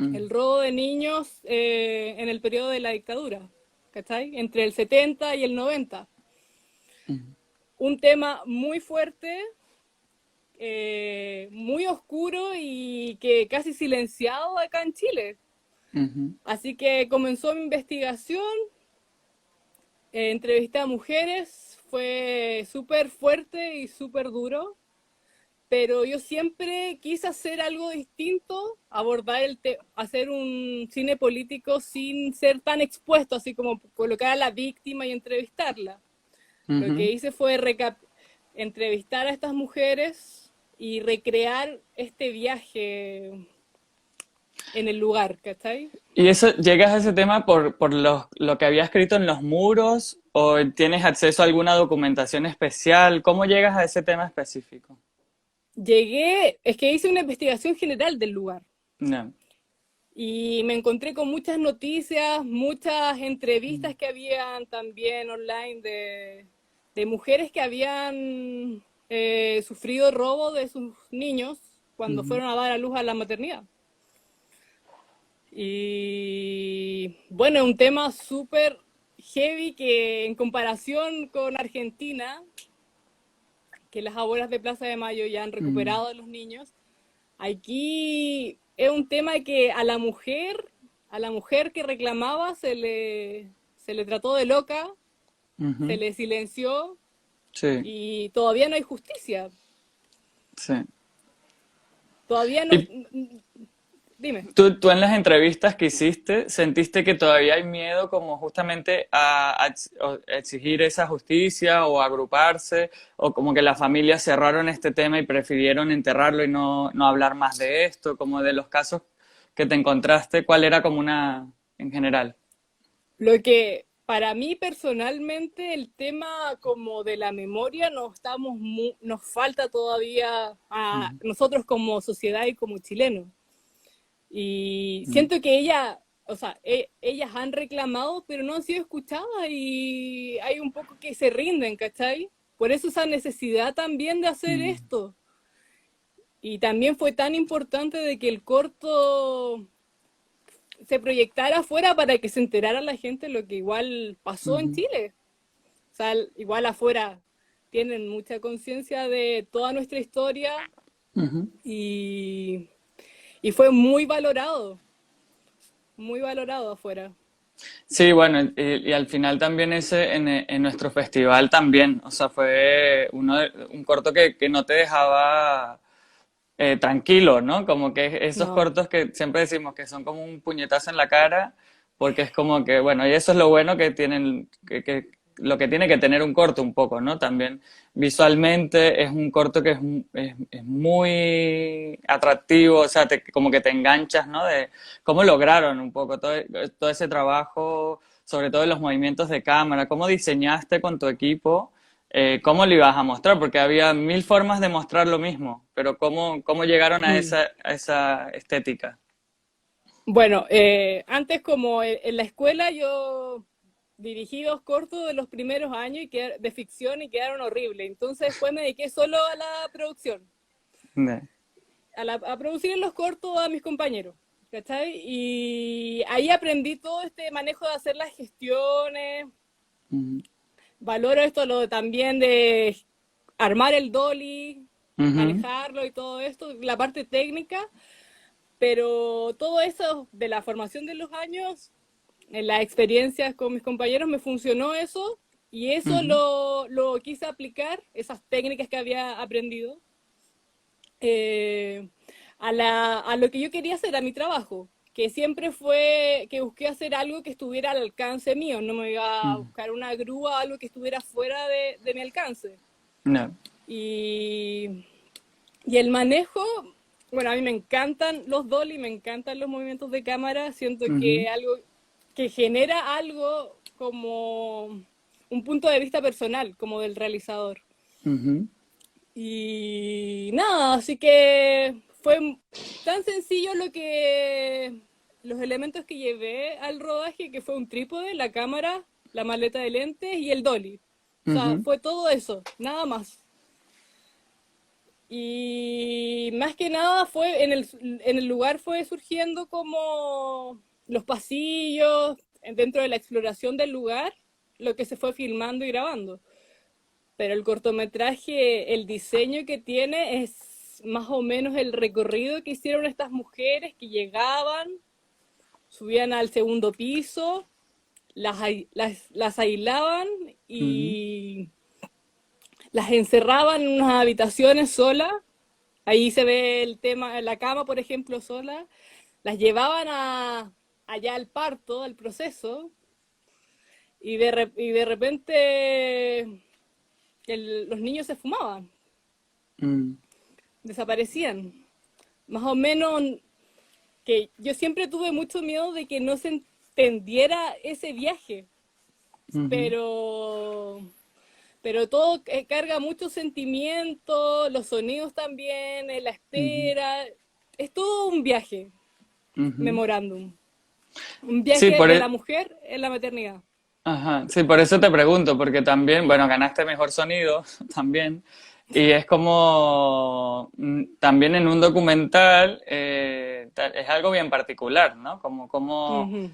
ujú, El robo de niños en el periodo de la dictadura, ¿cachai? Entre el 70 y el 90. ujú, Un tema muy fuerte, muy oscuro y que casi silenciado acá en Chile. ujú. Así que comenzó mi investigación, entrevisté a mujeres, fue súper fuerte y súper duro, pero yo siempre quise hacer algo distinto, abordar hacer un cine político sin ser tan expuesto, así como colocar a la víctima y entrevistarla. Lo que Ujú. hice fue entrevistar a estas mujeres y recrear este viaje en el lugar, ¿cachai? ¿Y eso, llegas a ese tema por lo que había escrito en los muros o tienes acceso a alguna documentación especial? ¿Cómo llegas a ese tema específico? Es que hice una investigación general del lugar No. y me encontré con muchas noticias, muchas entrevistas que habían también online de mujeres que habían sufrido robo de sus niños cuando Ujú, fueron a dar a luz a la maternidad. Y bueno, es un tema súper heavy que en comparación con Argentina, que las abuelas de Plaza de Mayo ya han ujú, recuperado a los niños, aquí es un tema que a la mujer que reclamaba se le trató de loca, se ujú. le silenció Sí, y todavía no hay justicia. sí. Todavía no... ¿Y Dime. tú en las entrevistas que hiciste, sentiste que todavía hay miedo como justamente a exigir esa justicia o agruparse, o como que las familias cerraron este tema y prefirieron enterrarlo y no hablar más de esto, como de los casos que te encontraste, cuál era como una en general? Lo que para mí personalmente el tema como de la memoria nos falta todavía a Ujú, nosotros como sociedad y como chilenos. Y ujú, siento que o sea, ellas han reclamado, pero no han sido escuchadas y hay un poco que se rinden, ¿cachai? Por eso esa necesidad también de hacer ujú, esto. Y también fue tan importante de que el corto se proyectara afuera para que se enterara la gente lo que igual pasó en ujú, Chile. O sea, igual afuera tienen mucha conciencia de toda nuestra historia ujú. y, y fue muy valorado afuera. Sí, bueno, y al final también ese en nuestro festival también, o sea, fue un corto que no te dejaba tranquilo, ¿no? Como que esos No. cortos que siempre decimos que son como un puñetazo en la cara, porque es como que, bueno, y eso es lo bueno que tienen, lo que tiene que tener un corto un poco, ¿no? También visualmente es un corto que es muy atractivo, o sea, como que te enganchas, ¿no? De cómo lograron un poco todo ese trabajo, sobre todo en los movimientos de cámara, cómo diseñaste con tu equipo cómo lo ibas a mostrar, porque había mil formas de mostrar lo mismo, pero cómo llegaron a esa estética. Bueno, antes como en la escuela yo dirigí dos cortos de los primeros años de ficción y quedaron horribles. Entonces después me dediqué solo a la producción, Ne. a producir los cortos a mis compañeros. ¿Cachai? Y ahí aprendí todo este manejo de hacer las gestiones. Ujú, Valoro esto también de armar el dolly, ujú, manejarlo y todo esto, la parte técnica, pero todo eso de la formación de los años, en las experiencias con mis compañeros, me funcionó eso y eso ujú, lo quise aplicar, esas técnicas que había aprendido, eh, a lo que yo quería hacer, a mi trabajo, que siempre fue que busqué hacer algo que estuviera al alcance mío, no me iba a ujú. buscar una grúa, algo que estuviera fuera de mi alcance. No. Y, y el manejo, bueno, a mí me encantan los dolly, me encantan los movimientos de cámara, siento Ujú, que algo que genera algo como un punto de vista personal, como del realizador. ujú, Y nada, así que fue tan sencillo los elementos que llevé al rodaje, que fue un trípode, la cámara, la maleta de lentes y el dolly. O sea, ujú, fue todo eso, nada más. Y más que nada fue en el lugar fue surgiendo como los pasillos, dentro de la exploración del lugar, lo que se fue filmando y grabando. Pero el cortometraje, el diseño que tiene es más o menos el recorrido que hicieron estas mujeres que llegaban, subían al segundo piso, las aislaban ujú, y las encerraban en unas habitaciones solas. Ahí se ve el tema, la cama, por ejemplo, sola. Las llevaban allá al parto, al proceso, y de repente los niños se fumaban, mm, desaparecían. Más o menos que yo siempre tuve mucho miedo de que no se entendiera ese viaje, ujú, pero, pero todo carga mucho sentimiento, los sonidos también, la ujú, espera, es todo un viaje, ujú. memorándum, un Sí, viaje de la mujer en la maternidad. ajá, sí, por eso te pregunto, porque también, bueno, ganaste mejor sonido también, y es como, también en un documental, es algo bien particular, ¿no? Ujú.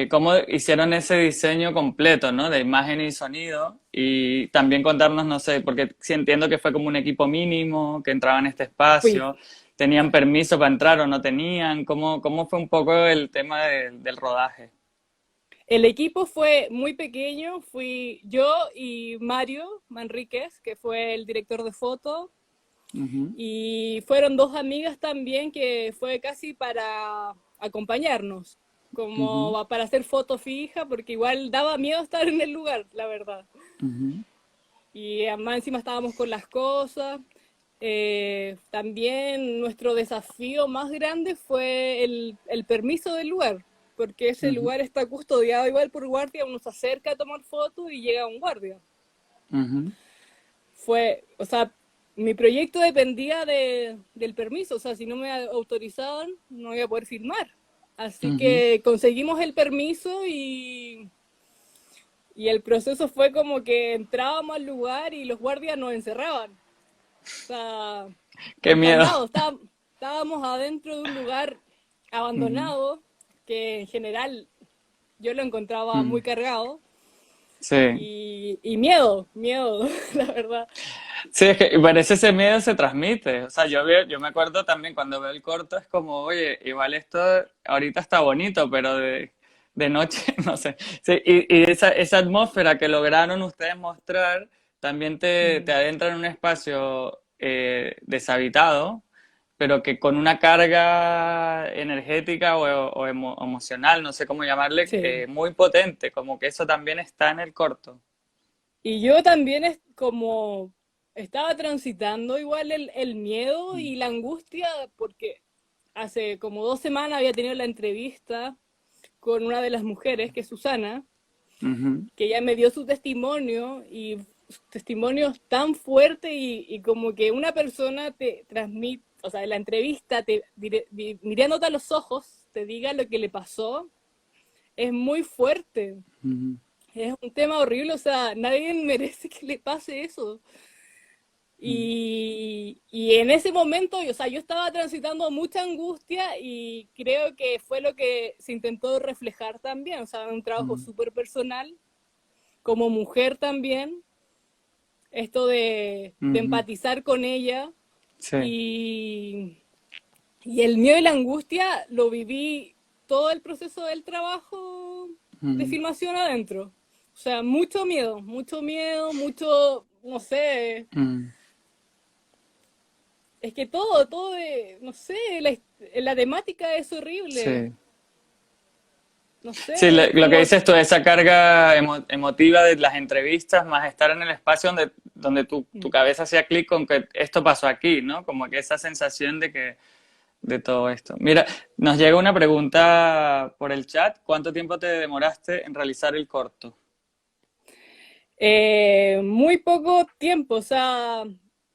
Cómo hicieron ese diseño completo, ¿no? De imagen y sonido, y también contarnos, no sé, porque sí entiendo que fue como un equipo mínimo, que entraba en este Fui. espacio, tenían permiso para entrar o no tenían, cómo fue un poco el tema del rodaje? El equipo fue muy pequeño, fui yo y Mario Manríquez, que fue el director de foto, Ujú, y fueron dos amigas también que fue casi para acompañarnos, ujú, como para hacer foto fija, porque igual daba miedo estar en el lugar, la verdad. ujú. Y además encima estábamos con las cosas. También nuestro desafío más grande fue el permiso del lugar, porque ese Ujú, lugar está custodiado igual por guardia, uno se acerca a tomar fotos y llega un guardia. ujú, O sea, mi proyecto dependía del permiso, o sea, si no me autorizaban no iba a poder filmar. Así ujú, que conseguimos el permiso y el proceso fue como que entrábamos al lugar y los guardias nos encerraban. O sea, qué miedo. encandados, estábamos adentro de un lugar Ujú, abandonado, que en general yo lo encontraba muy mm, cargado, sí, y miedo, miedo, la verdad. sí, es que parece ese miedo se transmite. O sea, yo me acuerdo también cuando veo el corto, es como, oye, igual esto ahorita está bonito, pero de noche, no sé. Sí, y esa atmósfera que lograron ustedes mostrar también te Mm. adentra en un espacio deshabitado, pero que con una carga energética o emocional, no sé cómo llamarle, Sí. muy potente, como que eso también está en el corto. Y yo también es como estaba transitando igual el miedo Mm, y la angustia, porque hace como 2 semanas había tenido la entrevista con una de las mujeres, que es Susana, ujú, que ella me dio su testimonio, y su testimonio es tan fuerte, y como que una persona te transmite, o sea, en la entrevista, mirándote a los ojos, te diga lo que le pasó, es muy fuerte. ujú, Es un tema horrible, o sea, nadie merece que le pase eso. mm, Y en ese momento, o sea, yo estaba transitando mucha angustia, y creo que fue lo que se intentó reflejar también, o sea, un trabajo mm, súper personal, como mujer también, esto de ujú. empatizar con ella, Sí. y, y el miedo y la angustia lo viví todo el proceso del trabajo de Mm, filmación adentro. O sea, mucho miedo, mucho, no sé, mm. es que todo, no sé, la temática es horrible. Sí. No Sí, sé, es lo que como, dices tú, esa carga emotiva de las entrevistas, más estar en el espacio donde donde tu cabeza hacía clic con que esto pasó aquí, ¿no? Como que esa sensación de todo esto. Mira, nos llega una pregunta por el chat. ¿Cuánto tiempo te demoraste en realizar el corto? Muy poco tiempo, o sea,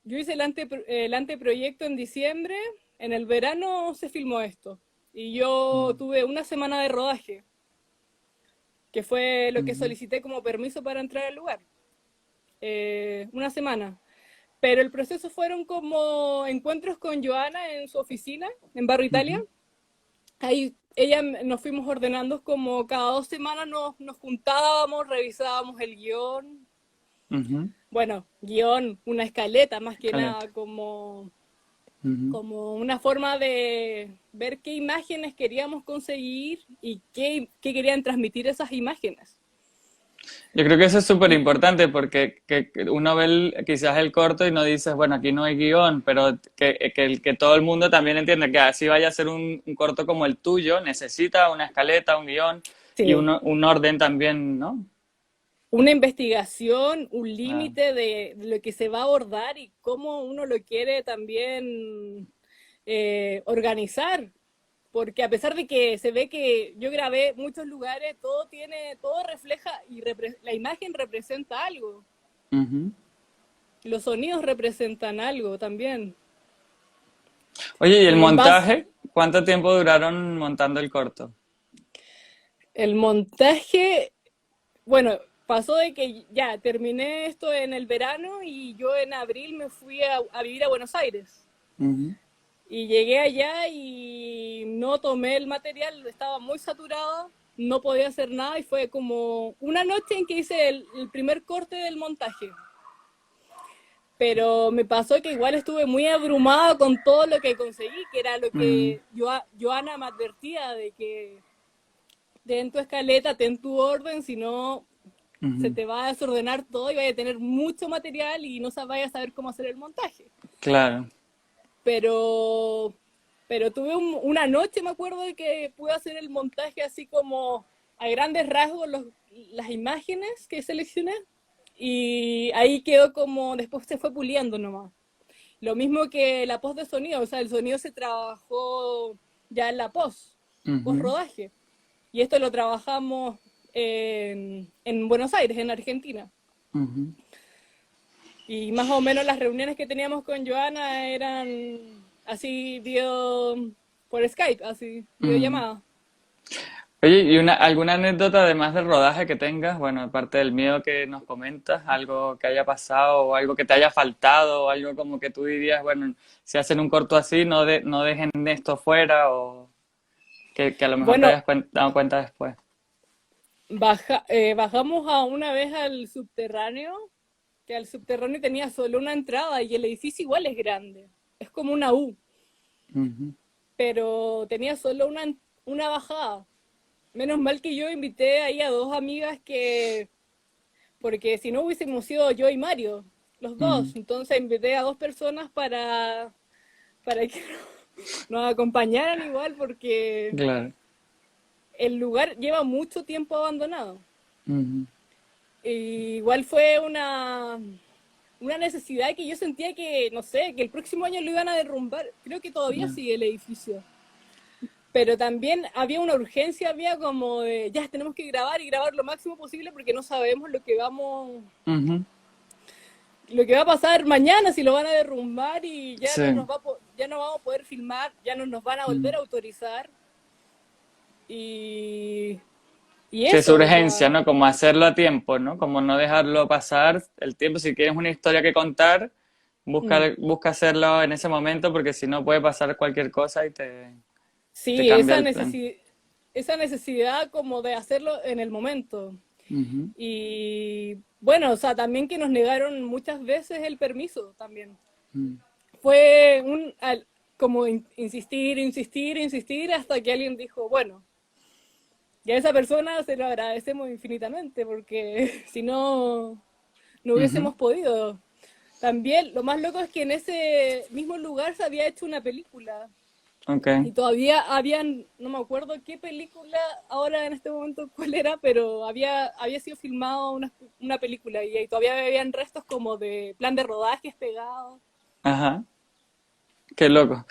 yo hice el anteproyecto en diciembre, en el verano se filmó esto, y yo tuve una semana de rodaje, que fue lo que solicité como permiso para entrar al lugar. Una semana. Pero el proceso fueron como encuentros con Joana en su oficina, en Barrio Italia. Ahí nos fuimos ordenando como cada 2 semanas nos juntábamos, revisábamos el guión. Ujú. Bueno, guión, una escaleta más que Excelente. nada, como, Ujú. como una forma de ver qué imágenes queríamos conseguir y qué querían transmitir esas imágenes. Yo creo que eso es súper Y importante porque que uno ve quizás el corto y no dices, bueno, aquí no hay guión, pero que todo el mundo también entiende que así vaya a ser un corto como el tuyo, necesita una escaleta, un guión y sí, un orden también, ¿no? una investigación, un Ah, límite de lo que se va a abordar y cómo uno lo quiere también organizar. Porque a pesar de que se ve que yo grabé muchos lugares, todo refleja y la imagen representa algo. ujú. Los sonidos representan algo también. Oye, ¿y el Y en base, montaje? ¿Cuánto tiempo duraron montando el corto? el montaje, bueno, pasó de que ya terminé esto en el verano y yo en abril me fui a vivir a Buenos Aires. Ujú. Y llegué allá y no tomé el material, estaba muy saturada, no podía hacer nada y fue como una noche en que hice el primer corte del montaje. Pero me pasó que igual estuve muy abrumada con todo lo que conseguí, que era lo Mm, que Joana me advertía de que ten tu escaleta, ten tu orden, si no se ujú. te va a desordenar todo y vaya a tener mucho material y no vayas a saber cómo hacer el montaje. Claro. Pero, pero tuve una noche, me acuerdo, de que pude hacer el montaje así como a grandes rasgos, las imágenes que seleccioné, y ahí quedó como, después se fue puliendo nomás. Lo mismo que la post de sonido, o sea, el sonido se trabajó ya en la post Ujú, rodaje. Y esto lo trabajamos en Buenos Aires, en Argentina. ujú. Y más o menos las reuniones que teníamos con Joana eran así, por Skype, así, Mm. videollamada. Oye, ¿y alguna anécdota además del rodaje que tengas? Bueno, aparte del miedo que nos comentas, algo que haya pasado o algo que te haya faltado o algo como que tú dirías, bueno, si hacen un corto así, no dejen esto fuera o que a lo mejor te Bueno, hayas dado cuenta después. bajamos a una vez al subterráneo, que al subterráneo tenía solo una entrada y el edificio igual es grande, es como una U, Ujú, pero tenía solo una bajada. Menos mal que yo invité ahí a dos amigas porque si no hubiésemos sido yo y Mario, los ujú. dos. Entonces invité a dos personas para que nos acompañaran igual, porque Claro. el lugar lleva mucho tiempo abandonado. Ujú, Y igual fue una necesidad que yo sentía que, no sé, que el próximo año lo iban a derrumbar. Creo que todavía ya. sigue el edificio. Pero también había una urgencia, había como de, ya tenemos que grabar y grabar lo máximo posible porque no sabemos Ujú, lo que va a pasar mañana, si lo van a derrumbar y sí. ya no vamos a poder filmar, ya no nos van a volver Mm. a autorizar. Y, y Sí, es eso, o urgencia, sea, ¿no? Como hacerlo a tiempo, ¿no? Como no dejarlo pasar el tiempo. Si tienes una historia que contar, mm, busca hacerlo en ese momento porque si no puede pasar cualquier cosa y te sí, cambia el plan. esa necesidad como de hacerlo en el momento. Ujú, Y bueno, o sea, también que nos negaron muchas veces el permiso también. mm. Fue como insistir, insistir, insistir hasta que alguien dijo, bueno, y a esa persona se lo agradecemos infinitamente porque si no, no Ujú. hubiésemos podido. También lo más loco es que en ese mismo lugar se había hecho una película Ok. Y todavía habían, no me acuerdo qué película, ahora en este momento cuál era, pero había sido filmado una película y ahí todavía habían restos como de plan de rodajes pegados. Ajá. Qué loco.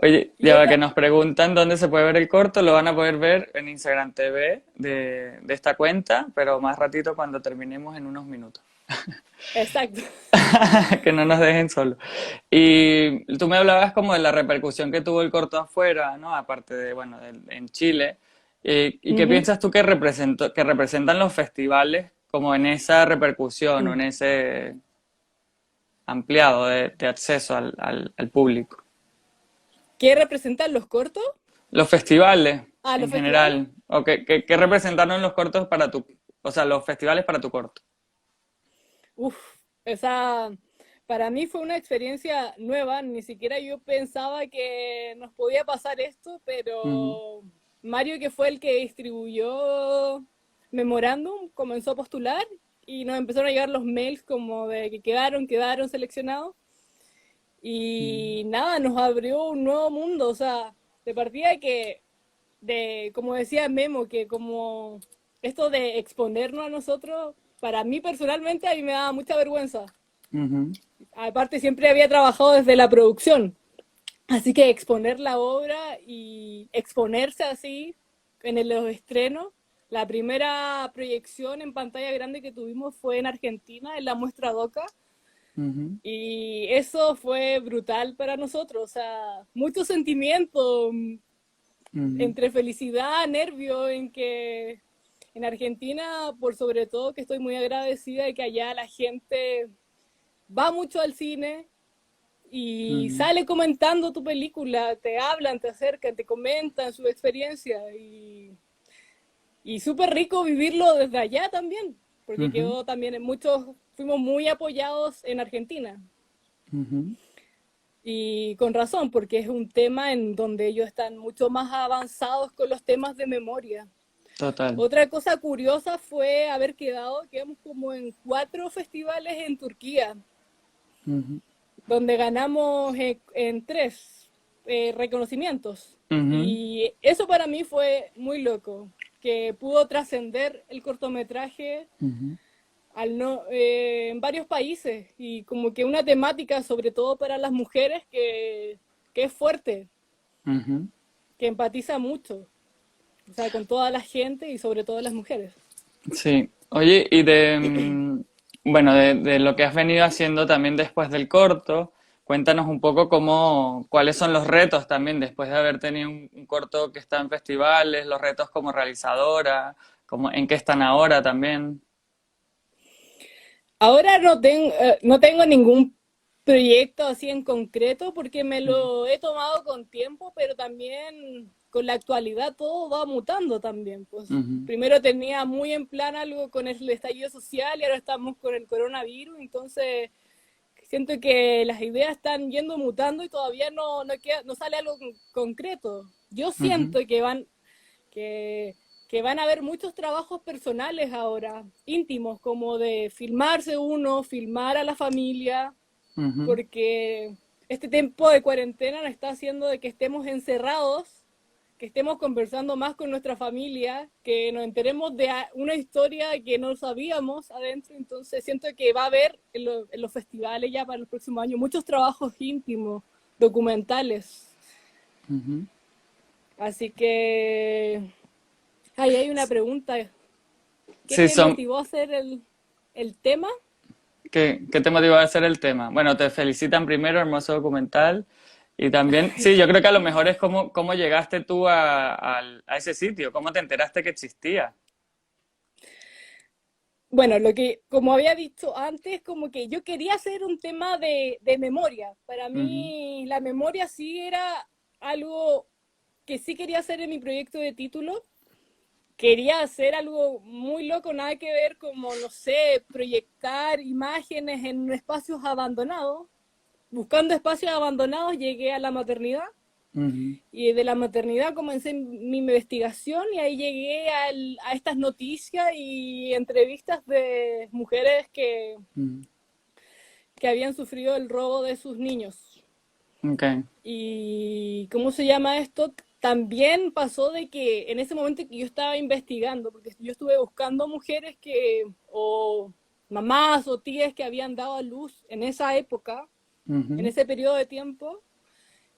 Oye, Y ya va que otra, nos preguntan dónde se puede ver el corto, lo van a poder ver en Instagram TV de esta cuenta, pero más ratito cuando terminemos en unos minutos. exacto. Que no nos dejen solos. Y tú me hablabas como de la repercusión que tuvo el corto afuera, ¿no? Aparte de, bueno, en Chile. ¿Y qué Ujú. piensas tú que representan los festivales como en esa repercusión o en ese ampliado de acceso al público? ¿Qué representan los cortos? Los festivales Ah, los en festivales. general, o qué representaron los cortos para tu, o sea, los festivales para tu corto. Uf, esa para mí fue una experiencia nueva, ni siquiera yo pensaba que nos podía pasar esto, Ujú, pero Mario, que fue el que distribuyó Memorándum, comenzó a postular y nos empezaron a llegar los mails como de que quedaron seleccionados ujú, y nada, nos abrió un nuevo mundo, o sea, de partida que, como decía Memo, que como esto de exponernos a nosotros, para mí personalmente a mí me daba mucha vergüenza. ujú, Aparte siempre había trabajado desde la producción, así que exponer la obra y exponerse así los estrenos. La primera proyección en pantalla grande que tuvimos fue en Argentina, en la muestra DOCA, ujú, y eso fue brutal para nosotros, o sea, mucho sentimiento ujú, entre felicidad, nervio, en que en Argentina, por sobre todo, que estoy muy agradecida de que allá la gente va mucho al cine y ujú, sale comentando tu película, te hablan, te acercan, te comentan su experiencia y súper rico vivirlo desde allá también, porque ujú, quedó también en muchos, fuimos muy apoyados en Argentina. ujú. Y con razón, porque es un tema en donde ellos están mucho más avanzados con los temas de memoria. Total. Otra cosa curiosa fue quedamos como en 4 festivales en Turquía, Ujú, donde ganamos en 3 reconocimientos. ujú, Y eso para mí fue muy loco, que pudo trascender el cortometraje ujú, en varios países y como que una temática, sobre todo para las mujeres, que es fuerte, ujú. que empatiza mucho, o sea, con toda la gente y sobre todo las mujeres. Sí. Oye, y bueno, de lo que has venido haciendo también después del corto, cuéntanos un poco cuáles son los retos también después de haber tenido un corto que está en festivales, los retos como realizadora, en qué están ahora también. Ahora no tengo ningún proyecto así en concreto porque me Ujú, lo he tomado con tiempo, pero también con la actualidad todo va mutando también. Pues ujú, primero tenía muy en plan algo con el estallido social y ahora estamos con el coronavirus, entonces siento que las ideas están yendo mutando y todavía no sale algo concreto. Yo ujú, siento que, que van a haber muchos trabajos personales ahora, íntimos, como de filmarse uno, filmar a la familia, ujú, porque este tiempo de cuarentena nos está haciendo de que estemos encerrados, que estemos conversando más con nuestra familia, que nos enteremos de una historia que no sabíamos adentro. Entonces siento que va a haber en los festivales ya para el próximo año muchos trabajos íntimos, documentales. ujú. Así que ahí hay una pregunta. ¿Qué Sí, te motivó a hacer el tema? ¿qué te motivó a hacer el tema? Bueno, te felicitan primero, hermoso documental. Y también, sí, yo creo que a lo mejor es cómo llegaste tú a ese sitio, cómo te enteraste que existía. Bueno, como había dicho antes, como que yo quería hacer un tema de memoria. Para Ujú, mí la memoria sí era algo que sí quería hacer en mi proyecto de título. Quería hacer algo muy loco, nada que ver como, no sé, proyectar imágenes en espacios abandonados. Buscando espacios abandonados llegué a la maternidad. ujú, Y de la maternidad comencé mi investigación y ahí llegué a estas noticias y entrevistas de mujeres ujú, que habían sufrido el robo de sus niños. Ok. Y ¿cómo se llama esto? También pasó de que en ese momento que yo estaba investigando, porque yo estuve buscando mujeres que, o mamás o tías que habían dado a luz en esa época, en Ujú. ese periodo de tiempo,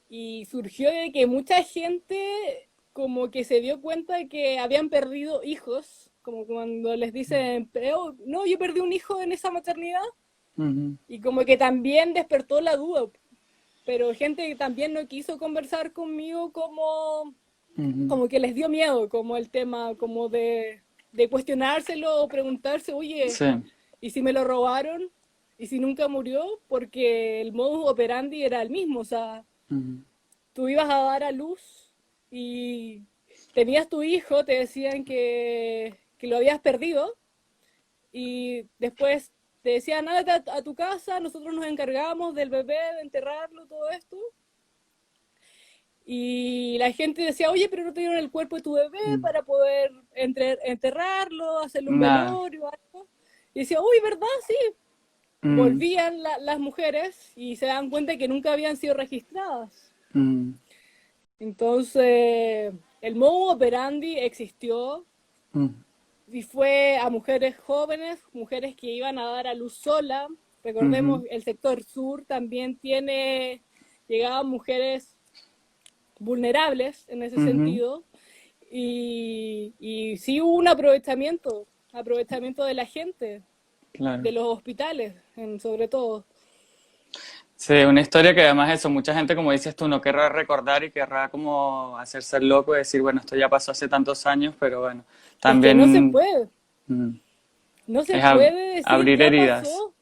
y surgió de que mucha gente como que se dio cuenta de que habían perdido hijos, como cuando les dicen, "Oh, no, yo perdí un hijo en esa maternidad", Ujú. y como que también despertó la duda, pero gente que también no quiso conversar conmigo como, Ujú. como que les dio miedo, como el tema, como de cuestionárselo o preguntarse, oye, Sí. ¿y si me lo robaron? ¿Y si nunca murió? Porque el modus operandi era el mismo, o sea, Ujú. tú ibas a dar a luz y tenías tu hijo, te decían que lo habías perdido y después te decían, nada a tu casa, nosotros nos encargamos del bebé, de enterrarlo, todo esto. Y la gente decía, oye, pero no te dieron el cuerpo de tu bebé Mm. para poder enterrarlo, hacerle un Nada. velorio, algo. Y decía, uy, ¿verdad? Sí. Mm. Volvían las mujeres y se dan cuenta que nunca habían sido registradas. Mm. Entonces, el modus operandi existió Mm. y fue a mujeres jóvenes, mujeres que iban a dar a luz sola. Recordemos, Ujú. el sector sur también tiene, llegaban mujeres vulnerables en ese Ujú. sentido. Y sí hubo un aprovechamiento de la gente, Claro. de los hospitales, sobre todo. Sí, una historia que además eso, mucha gente, como dices tú, no querrá recordar y querrá como hacerse el loco y decir, bueno, esto ya pasó hace tantos años, pero bueno, Es que no se también puede, mm, no se es puede decir abrir ya heridas. pasó.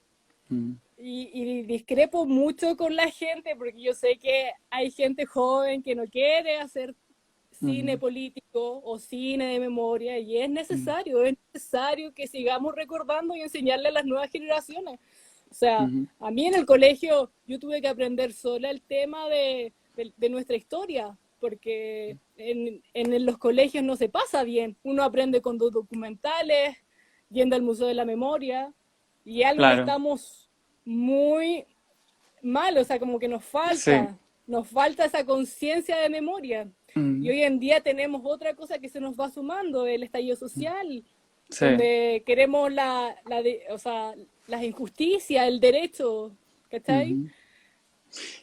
Mm. Y discrepo mucho con la gente porque yo sé que hay gente joven que no quiere hacer cine Ujú. político o cine de memoria y Mm. es necesario que sigamos recordando y enseñarle a las nuevas generaciones. O sea, Ujú. a mí en el colegio yo tuve que aprender sola el tema de nuestra historia, porque en los colegios no se pasa bien. Uno aprende con documentales, yendo al Museo de la Memoria, y algo que Claro, estamos muy mal, o sea, como que sí. nos falta esa conciencia de memoria. Y Mm. hoy en día tenemos otra cosa que se nos va sumando, el estallido social, Sí. donde queremos o sea, las injusticias, el derecho, ¿cachai? Ujú.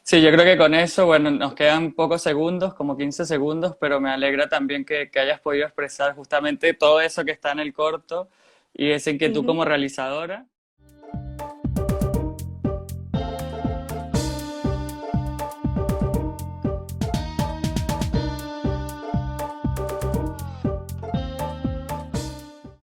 Sí, yo creo que con eso, bueno, nos quedan pocos segundos, como 15 segundos, pero me alegra también que hayas podido expresar justamente todo eso que está en el corto y esa inquietud Uh -huh. como realizadora.